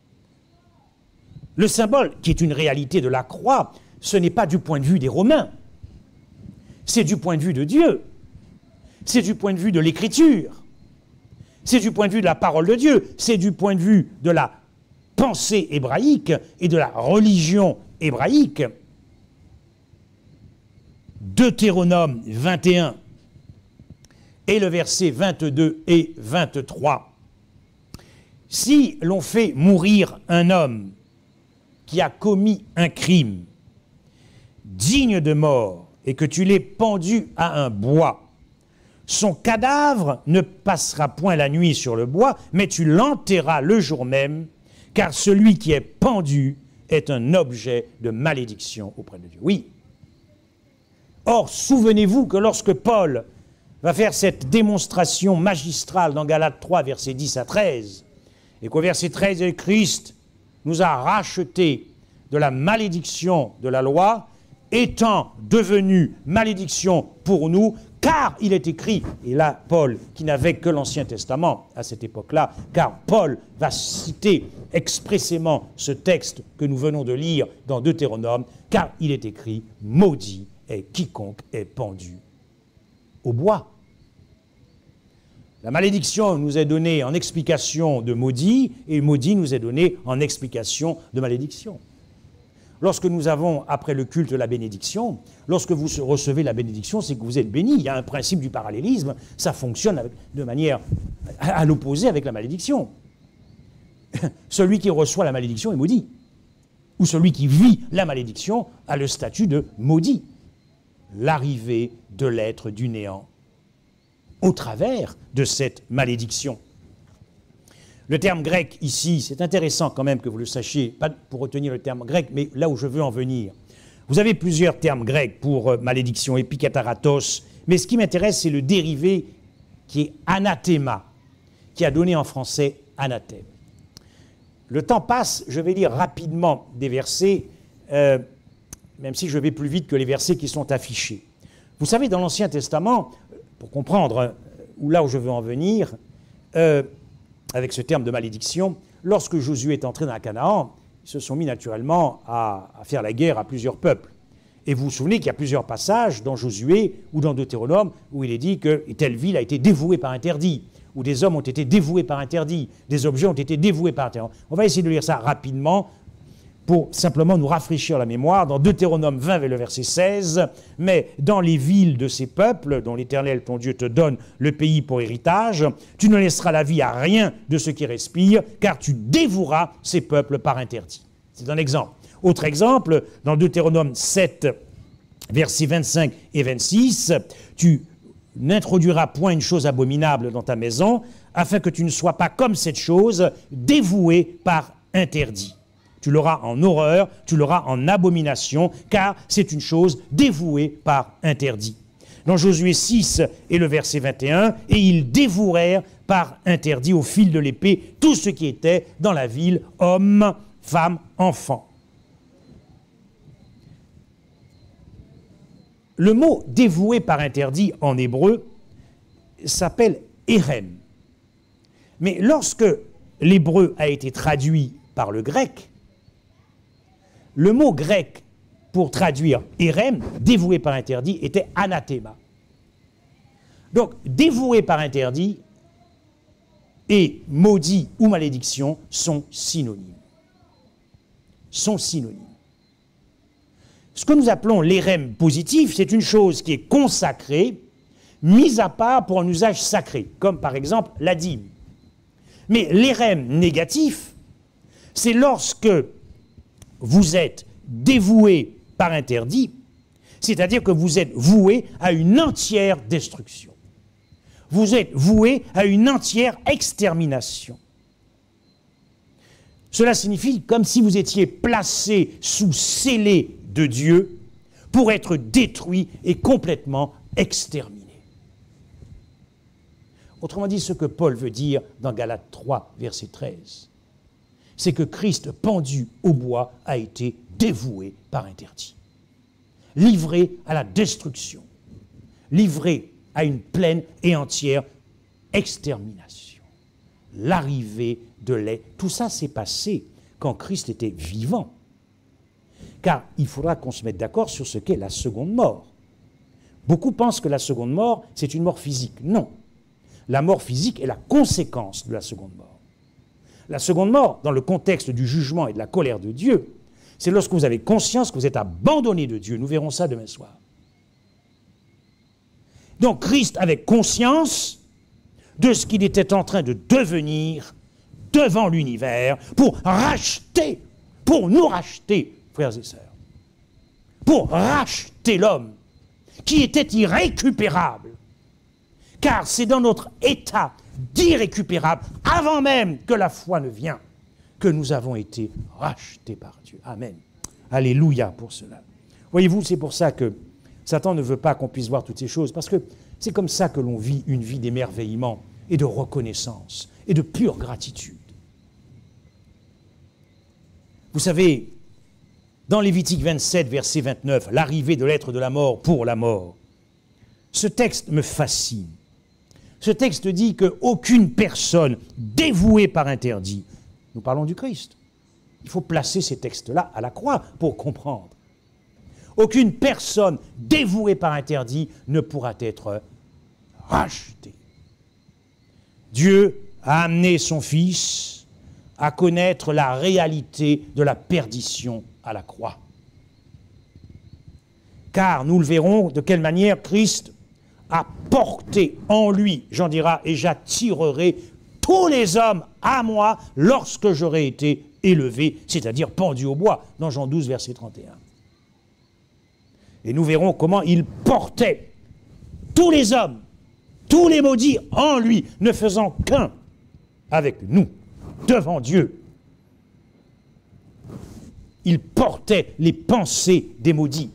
Le symbole, qui est une réalité de la croix, ce n'est pas du point de vue des Romains. C'est du point de vue de Dieu. C'est du point de vue de l'Écriture. C'est du point de vue de la parole de Dieu. C'est du point de vue de la pensée hébraïque et de la religion hébraïque. Deutéronome 21 et le verset 22 et 23. Si l'on fait mourir un homme qui a commis un crime digne de mort et que tu l'aies pendu à un bois, son cadavre ne passera point la nuit sur le bois, mais tu l'enterras le jour même, car celui qui est pendu est un objet de malédiction auprès de Dieu. Oui. Or, souvenez-vous que lorsque Paul va faire cette démonstration magistrale dans Galates 3, versets 10 à 13, et qu'au verset 13, Christ nous a rachetés de la malédiction de la loi, étant devenu malédiction pour nous, car il est écrit, et là Paul, qui n'avait que l'Ancien Testament à cette époque-là, car Paul va citer expressément ce texte que nous venons de lire dans Deutéronome, car il est écrit, maudit est quiconque est pendu au bois. La malédiction nous est donnée en explication de maudit, et maudit nous est donné en explication de malédiction. Lorsque nous avons, après le culte, la bénédiction, lorsque vous recevez la bénédiction, c'est que vous êtes béni. Il y a un principe du parallélisme, ça fonctionne de manière à l'opposé avec la malédiction. Celui qui reçoit la malédiction est maudit. Ou celui qui vit la malédiction a le statut de maudit. L'arrivée de l'être du néant au travers de cette malédiction. Le terme grec ici, c'est intéressant quand même que vous le sachiez, pas pour retenir le terme grec, mais là où je veux en venir. Vous avez plusieurs termes grecs pour malédiction, epikataratos, mais ce qui m'intéresse, c'est le dérivé qui est anathéma, qui a donné en français anathème. Le temps passe, je vais lire rapidement des versets, même si je vais plus vite que les versets qui sont affichés. Vous savez, dans l'Ancien Testament, pour comprendre là où je veux en venir, avec ce terme de malédiction, lorsque Josué est entré dans la Canaan, ils se sont mis naturellement à faire la guerre à plusieurs peuples. Et vous vous souvenez qu'il y a plusieurs passages dans Josué ou dans Deutéronome où il est dit que telle ville a été dévouée par interdit, où des hommes ont été dévoués par interdit, des objets ont été dévoués par interdit. On va essayer de lire ça rapidement pour simplement nous rafraîchir la mémoire. Dans Deutéronome 20, le verset 16, « Mais dans les villes de ces peuples, dont l'Éternel ton Dieu te donne le pays pour héritage, tu ne laisseras la vie à rien de ce qui respire, car tu dévoueras ces peuples par interdit. » C'est un exemple. Autre exemple, dans Deutéronome 7, versets 25 et 26, « Tu n'introduiras point une chose abominable dans ta maison, afin que tu ne sois pas comme cette chose, dévouée par interdit. » tu l'auras en horreur, tu l'auras en abomination, car c'est une chose dévouée par interdit. Dans Josué 6 et le verset 21, « Et ils dévouèrent par interdit au fil de l'épée tout ce qui était dans la ville, hommes, femmes, enfants. » Le mot « dévoué par interdit » en hébreu s'appelle « érem ». Mais lorsque l'hébreu a été traduit par le grec, le mot grec pour traduire érem, dévoué par interdit, était anathema. Donc, dévoué par interdit et maudit ou malédiction sont synonymes. Sont synonymes. Ce que nous appelons l'érem positif, c'est une chose qui est consacrée, mise à part pour un usage sacré, comme par exemple la dîme. Mais l'érem négatif, c'est lorsque vous êtes dévoué par interdit, c'est-à-dire que vous êtes voué à une entière destruction. Vous êtes voué à une entière extermination. Cela signifie comme si vous étiez placé sous scellé de Dieu pour être détruit et complètement exterminé. Autrement dit, ce que Paul veut dire dans Galates 3, verset 13, c'est que Christ pendu au bois a été dévoué par interdit, livré à la destruction, livré à une pleine et entière extermination. L'arrivée de lait, tout ça s'est passé quand Christ était vivant. Car il faudra qu'on se mette d'accord sur ce qu'est la seconde mort. Beaucoup pensent que la seconde mort, c'est une mort physique. Non. La mort physique est la conséquence de la seconde mort. La seconde mort, dans le contexte du jugement et de la colère de Dieu, c'est lorsque vous avez conscience que vous êtes abandonné de Dieu. Nous verrons ça demain soir. Donc Christ avait conscience de ce qu'il était en train de devenir devant l'univers pour racheter, pour nous racheter, frères et sœurs, pour racheter l'homme qui était irrécupérable. Car c'est dans notre état d'irrécupérable, avant même que la foi ne vienne, que nous avons été rachetés par Dieu. Amen. Alléluia pour cela. Voyez-vous, c'est pour ça que Satan ne veut pas qu'on puisse voir toutes ces choses, parce que c'est comme ça que l'on vit une vie d'émerveillement et de reconnaissance et de pure gratitude. Vous savez, dans Lévitique 27, verset 29, l'arrivée de l'être de la mort pour la mort, ce texte me fascine. Ce texte dit qu'aucune personne dévouée par interdit, nous parlons du Christ, il faut placer ces textes-là à la croix pour comprendre. Aucune personne dévouée par interdit ne pourra être rachetée. Dieu a amené son Fils à connaître la réalité de la perdition à la croix. Car nous le verrons de quelle manière Christ a porté en lui, j'en dirai, et j'attirerai tous les hommes à moi lorsque j'aurai été élevé, c'est-à-dire pendu au bois, dans Jean 12, verset 31. Et nous verrons comment il portait tous les hommes, tous les maudits en lui, ne faisant qu'un avec nous, devant Dieu. Il portait les pensées des maudits,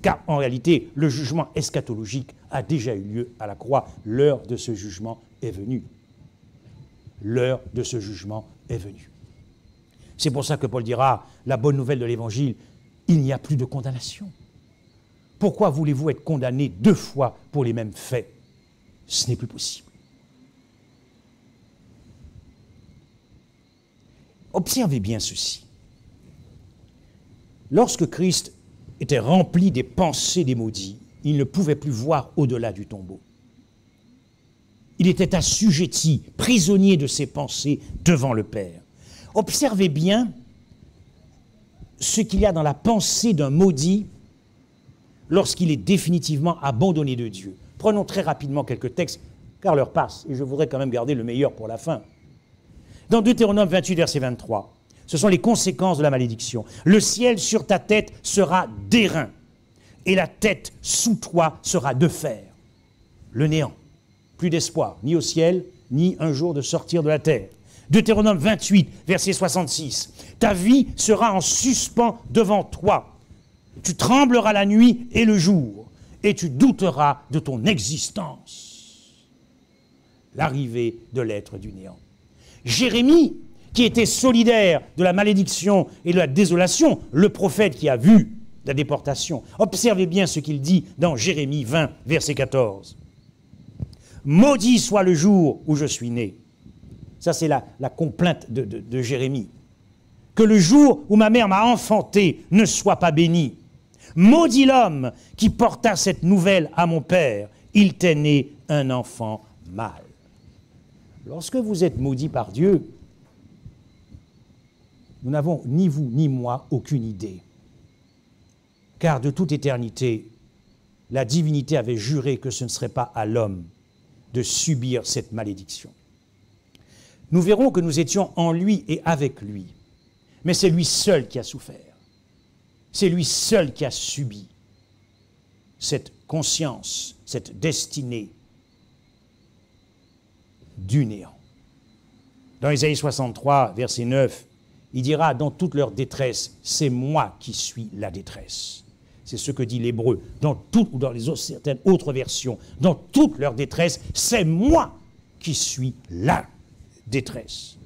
car en réalité, le jugement eschatologique a déjà eu lieu à la croix. L'heure de ce jugement est venue. L'heure de ce jugement est venue. C'est pour ça que Paul dira, la bonne nouvelle de l'Évangile, il n'y a plus de condamnation. Pourquoi voulez-vous être condamné 2 fois pour les mêmes faits? Ce n'est plus possible. Observez bien ceci. Lorsque Christ était rempli des pensées des maudits, il ne pouvait plus voir au-delà du tombeau. Il était assujetti, prisonnier de ses pensées devant le Père. Observez bien ce qu'il y a dans la pensée d'un maudit lorsqu'il est définitivement abandonné de Dieu. Prenons très rapidement quelques textes, car l'heure passe, et je voudrais quand même garder le meilleur pour la fin. Dans Deutéronome 28, verset 23, ce sont les conséquences de la malédiction. Le ciel sur ta tête sera d'airain, et la tête sous toi sera de fer. Le néant. Plus d'espoir, ni au ciel, ni un jour de sortir de la terre. Deutéronome 28, verset 66. Ta vie sera en suspens devant toi. Tu trembleras la nuit et le jour, et tu douteras de ton existence. L'arrivée de l'être du néant. Jérémie, qui était solidaire de la malédiction et de la désolation, le prophète qui a vu la déportation. Observez bien ce qu'il dit dans Jérémie 20, verset 14. Maudit soit le jour où je suis né. Ça, c'est la complainte de Jérémie. Que le jour où ma mère m'a enfanté ne soit pas béni. Maudit l'homme qui porta cette nouvelle à mon père. Il t'est né un enfant mâle. Lorsque vous êtes maudit par Dieu, nous n'avons ni vous ni moi aucune idée. Car de toute éternité, la divinité avait juré que ce ne serait pas à l'homme de subir cette malédiction. Nous verrons que nous étions en lui et avec lui. Mais c'est lui seul qui a souffert. C'est lui seul qui a subi cette conscience, cette destinée du néant. Dans Ésaïe 63, verset 9, il dira dans toute leur détresse, c'est moi qui suis la détresse. C'est ce que dit l'hébreu. Dans toutes, ou dans certaines autres versions, dans toute leur détresse, c'est moi qui suis la détresse.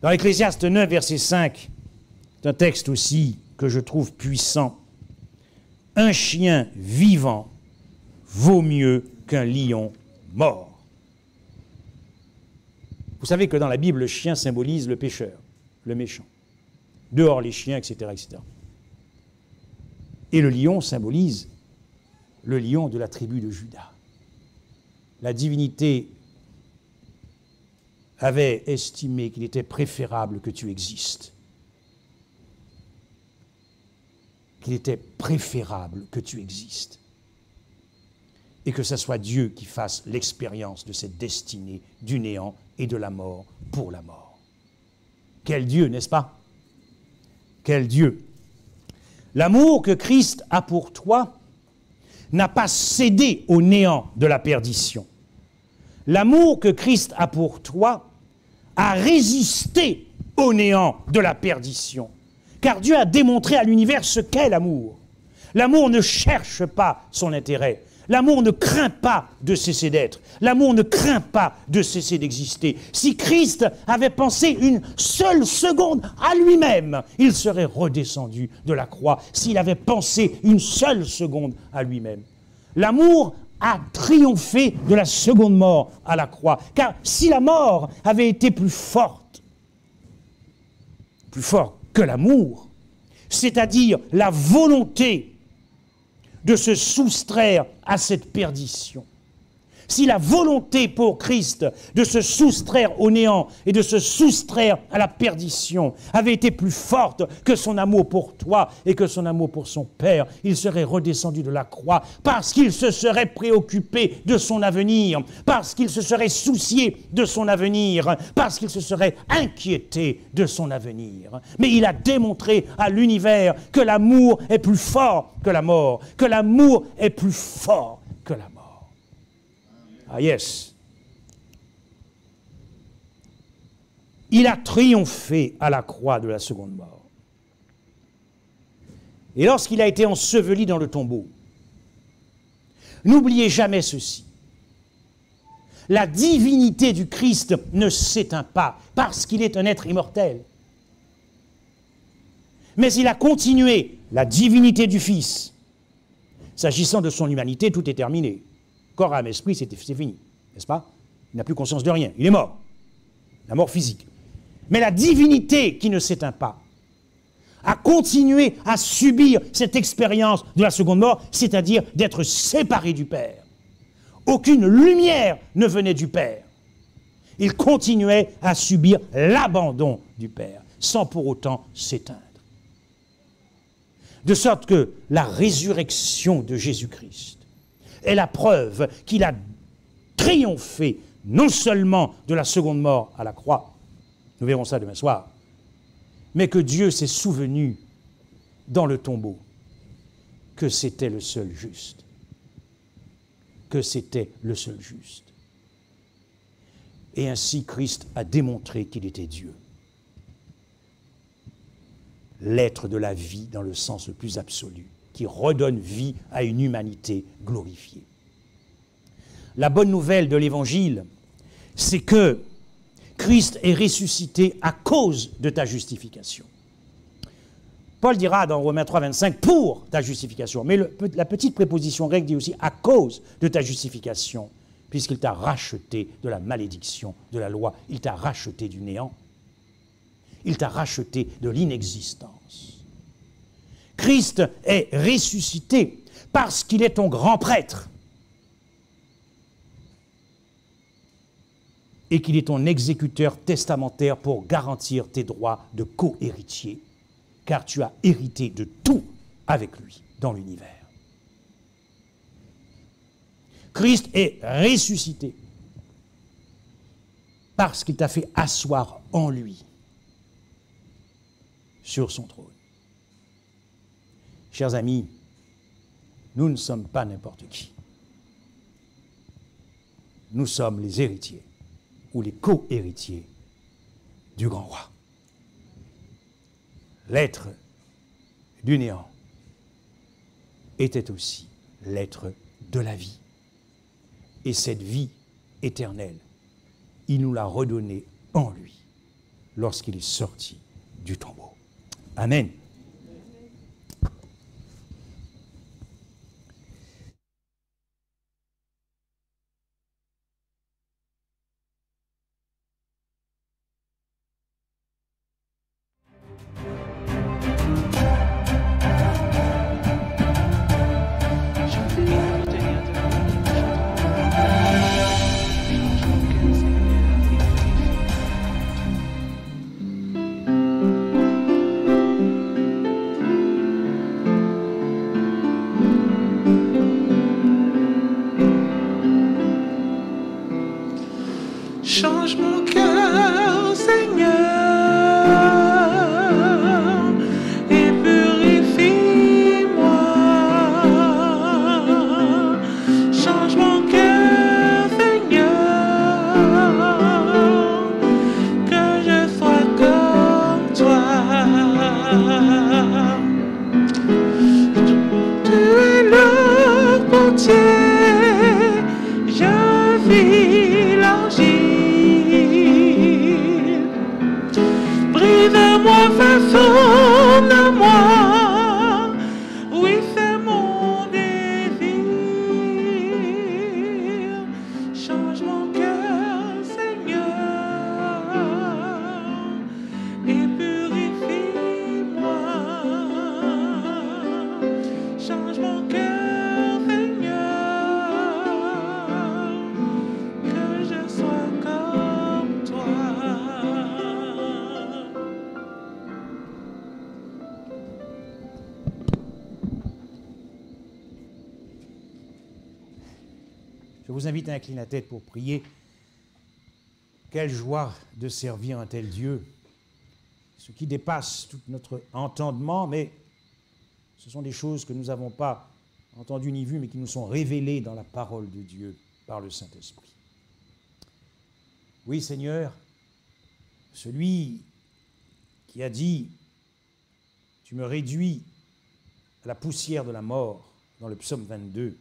Dans Ecclésiaste 9, verset 5, c'est un texte aussi que je trouve puissant. Un chien vivant vaut mieux qu'un lion mort. Vous savez que dans la Bible, le chien symbolise le pécheur, le méchant. Dehors les chiens, etc., etc. Et le lion symbolise le lion de la tribu de Juda. La divinité avait estimé qu'il était préférable que tu existes. Qu'il était préférable que tu existes. Et que ce soit Dieu qui fasse l'expérience de cette destinée du néant et de la mort pour la mort. Quel Dieu, n'est-ce pas? Quel Dieu! L'amour que Christ a pour toi n'a pas cédé au néant de la perdition. L'amour que Christ a pour toi a résisté au néant de la perdition. Car Dieu a démontré à l'univers ce qu'est l'amour. L'amour ne cherche pas son intérêt. L'amour ne craint pas de cesser d'être. L'amour ne craint pas de cesser d'exister. Si Christ avait pensé une seule seconde à lui-même, il serait redescendu de la croix. S'il avait pensé une seule seconde à lui-même. L'amour a triomphé de la seconde mort à la croix. Car si la mort avait été plus forte que l'amour, c'est-à-dire la volonté de se soustraire à cette perdition. Si la volonté pour Christ de se soustraire au néant et de se soustraire à la perdition avait été plus forte que son amour pour toi et que son amour pour son Père, il serait redescendu de la croix parce qu'il se serait préoccupé de son avenir, parce qu'il se serait soucié de son avenir, parce qu'il se serait inquiété de son avenir. Mais il a démontré à l'univers que l'amour est plus fort que la mort, que l'amour est plus fort que la mort. Ah yes. Il a triomphé à la croix de la seconde mort. Et lorsqu'il a été enseveli dans le tombeau, n'oubliez jamais ceci. La divinité du Christ ne s'éteint pas parce qu'il est un être immortel. Mais il a continué la divinité du Fils. S'agissant de son humanité, tout est terminé. Corps, âme, esprit, c'est fini, n'est-ce pas? Il n'a plus conscience de rien, il est mort. La mort physique. Mais la divinité qui ne s'éteint pas a continué à subir cette expérience de la seconde mort, c'est-à-dire d'être séparé du Père. Aucune lumière ne venait du Père. Il continuait à subir l'abandon du Père, sans pour autant s'éteindre. De sorte que la résurrection de Jésus-Christ est la preuve qu'il a triomphé non seulement de la seconde mort à la croix, nous verrons ça demain soir, mais que Dieu s'est souvenu dans le tombeau que c'était le seul juste. Que c'était le seul juste. Et ainsi, Christ a démontré qu'il était Dieu. L'être de la vie dans le sens le plus absolu, qui redonne vie à une humanité glorifiée. La bonne nouvelle de l'Évangile, c'est que Christ est ressuscité à cause de ta justification. Paul dira dans Romains 3, 25, pour ta justification. Mais la petite préposition grecque dit aussi à cause de ta justification, puisqu'il t'a racheté de la malédiction de la loi. Il t'a racheté du néant. Il t'a racheté de l'inexistence. Christ est ressuscité parce qu'il est ton grand prêtre et qu'il est ton exécuteur testamentaire pour garantir tes droits de co-héritier, car tu as hérité de tout avec lui dans l'univers. Christ est ressuscité parce qu'il t'a fait asseoir en lui sur son trône. Chers amis, nous ne sommes pas n'importe qui. Nous sommes les héritiers ou les co-héritiers du grand roi. L'être du néant était aussi l'être de la vie. Et cette vie éternelle, il nous l'a redonnée en lui lorsqu'il est sorti du tombeau. Amen. Change mon cœur, Seigneur, et purifie-moi. Change mon cœur, Seigneur, que je sois comme toi. Tu es le potier, je vis l'argile. Brise-moi, façonne-moi, oui c'est mon désir. Change mon cœur, Seigneur, et purifie-moi. Change mon cœur, Seigneur, que je sois comme toi. Je vous invite à incliner la tête pour prier. Quelle joie de servir un tel Dieu, ce qui dépasse tout notre entendement, mais ce sont des choses que nous n'avons pas entendues ni vues, mais qui nous sont révélées dans la parole de Dieu par le Saint-Esprit. Oui, Seigneur, celui qui a dit « Tu me réduis à la poussière de la mort » dans le psaume 22,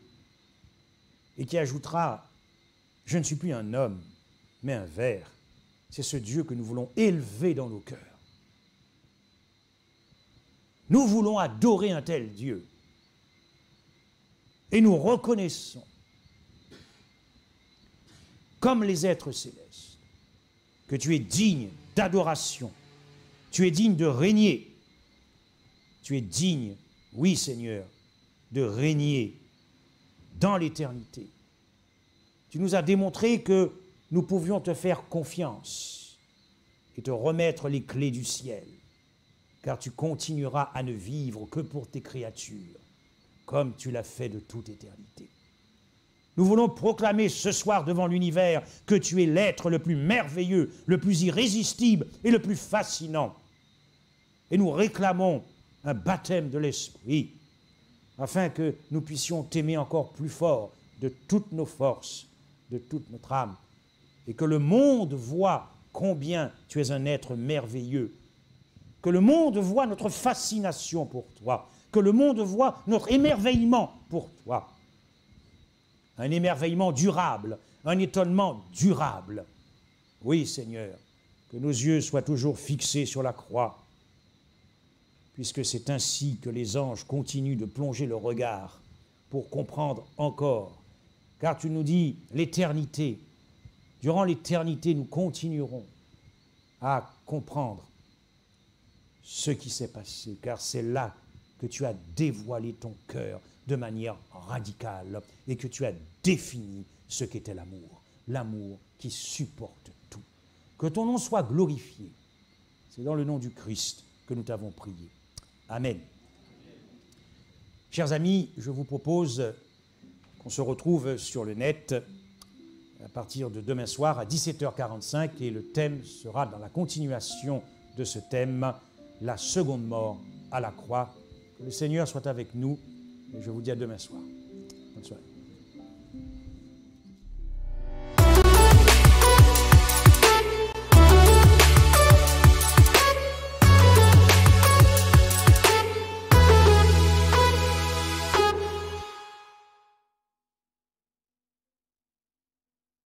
et qui ajoutera « Je ne suis plus un homme, mais un ver ». C'est ce Dieu que nous voulons élever dans nos cœurs. Nous voulons adorer un tel Dieu. Et nous reconnaissons, comme les êtres célestes, que tu es digne d'adoration, tu es digne de régner, tu es digne, oui Seigneur, de régner dans l'éternité. Tu nous as démontré que nous pouvions te faire confiance et te remettre les clés du ciel, car tu continueras à ne vivre que pour tes créatures, comme tu l'as fait de toute éternité. Nous voulons proclamer ce soir devant l'univers que tu es l'être le plus merveilleux, le plus irrésistible et le plus fascinant. Et nous réclamons un baptême de l'Esprit, afin que nous puissions t'aimer encore plus fort de toutes nos forces, de toute notre âme et que le monde voit combien tu es un être merveilleux, que le monde voit notre fascination pour toi, que le monde voit notre émerveillement pour toi. Un émerveillement durable, un étonnement durable. Oui, Seigneur, que nos yeux soient toujours fixés sur la croix, puisque c'est ainsi que les anges continuent de plonger le regard pour comprendre encore. Car tu nous dis l'éternité. Durant l'éternité, nous continuerons à comprendre ce qui s'est passé, car c'est là que tu as dévoilé ton cœur de manière radicale et que tu as défini ce qu'était l'amour, l'amour qui supporte tout. Que ton nom soit glorifié. C'est dans le nom du Christ que nous t'avons prié. Amen. Chers amis, je vous propose qu'on se retrouve sur le net à partir de demain soir à 17h45 et le thème sera dans la continuation de ce thème, la seconde mort à la croix. Que le Seigneur soit avec nous et je vous dis à demain soir. Bonne soirée.